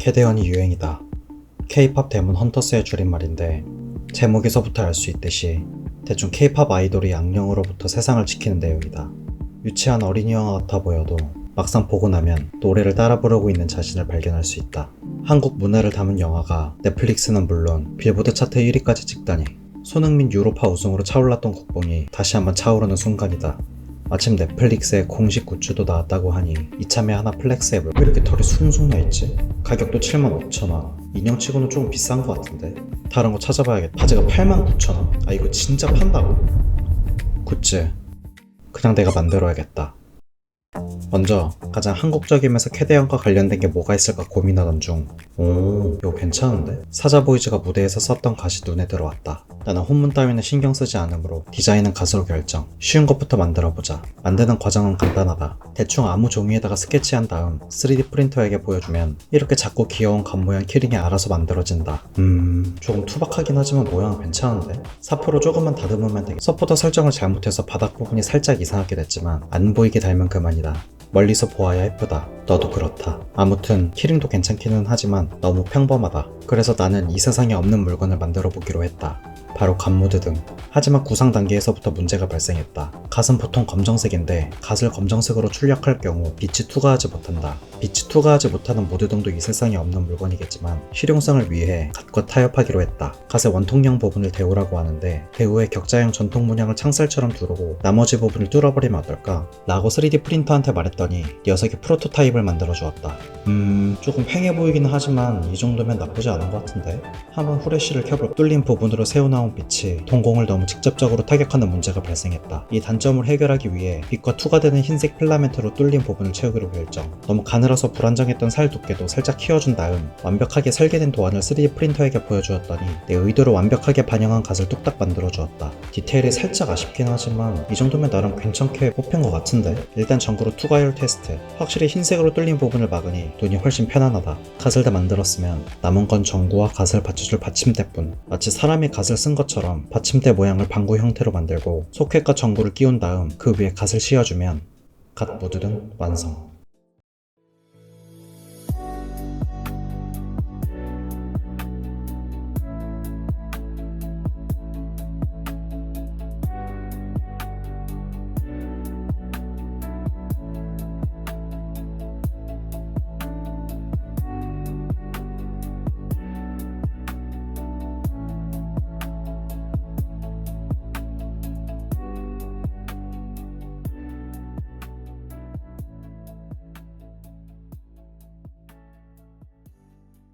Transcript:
캐대언이 유행이다. K-팝 대문 헌터스의 줄임말인데 제목에서부터 알 수 있듯이 대충 K-팝 아이돌이 악령으로부터 세상을 지키는 내용이다. 유치한 어린이 영화 같아 보여도 막상 보고 나면 노래를 따라 부르고 있는 자신을 발견할 수 있다. 한국 문화를 담은 영화가 넷플릭스는 물론 빌보드 차트 1위까지 찍다니 손흥민 유로파 우승으로 차올랐던 국뽕이 다시 한번 차오르는 순간이다. 마침 넷플릭스에 공식 굿즈도 나왔다고 하니 이참에 하나 플렉스해볼. 왜 이렇게 털이 숭숭 나있지? 가격도 75,000원. 인형치고는 조금 비싼 것 같은데. 다른 거 찾아봐야겠다. 바지가 89,000원. 아 이거 진짜 판다고? 굿즈 그냥 내가 만들어야겠다. 먼저 가장 한국적이면서 캐대언과 관련된 게 뭐가 있을까 고민하던 중 이거 괜찮은데? 사자보이즈가 무대에서 썼던 갓이 눈에 들어왔다. 나는 혼문 따위는 신경 쓰지 않으므로 디자인은 갓으로 결정. 쉬운 것부터 만들어보자. 만드는 과정은 간단하다. 대충 아무 종이에다가 스케치한 다음 3D 프린터에게 보여주면 이렇게 작고 귀여운 갓 모양 키링이 알아서 만들어진다. 조금 투박하긴 하지만 모양은 괜찮은데? 사포로 조금만 다듬으면 되겠다. 서포터 설정을 잘못해서 바닥 부분이 살짝 이상하게 됐지만 안 보이게 달면 그만이다. 멀리서 보아야 예쁘다. 너도 그렇다. 아무튼 키링도 괜찮기는 하지만 너무 평범하다. 그래서 나는 이 세상에 없는 물건을 만들어 보기로 했다. 바로 갓모드 등. 하지만 구상 단계에서부터 문제가 발생했다. 갓은 보통 검정색인데 갓을 검정색으로 출력할 경우 빛이 투과하지 못한다. 빛이 투과하지 못하는 모드 등도 이 세상에 없는 물건이겠지만 실용성을 위해 갓과 타협하기로 했다. 갓의 원통형 부분을 대우라고 하는데 대우의 격자형 전통 문양을 창살처럼 두르고 나머지 부분을 뚫어버리면 어떨까? 라고 3D 프린터한테 말했더니 녀석이 프로토타입을 만들어 주었다. 조금 팽해 보이긴 하지만 이 정도면 나쁘지 않은 것 같은데? 한번 후레쉬를 켜볼. 뚫린 부분으로 새어나온 빛이 동공을 너무 직접적으로 타격하는 문제가 발생했다. 이 단점을 해결하기 위해 빛과 투과되는 흰색 필라멘트로 뚫린 부분을 채우기로 결정. 너무 가늘어서 불안정했던 살 두께도 살짝 키워준 다음 완벽하게 설계된 도안을 3D 프린터에게 보여주었더니 내 의도를 완벽하게 반영한 갓을 뚝딱 만들어 주었다. 디테일이 살짝 아쉽긴 하지만 이 정도면 나름 괜찮게 뽑힌 것 같은데? 일단 전구로 투과율 테스트. 확실히 흰색으로 뚫린 부분을 막으니 눈이 훨씬 편안하다. 갓을 다 만들었으면 남은 건 전구와 갓을 받쳐줄 받침대뿐. 마치 사람이 갓을 쓴 것처럼 받침대 모양을 방구 형태로 만들고 소켓과 전구를 끼운 다음 그 위에 갓을 씌워주면 갓 모드 등 완성.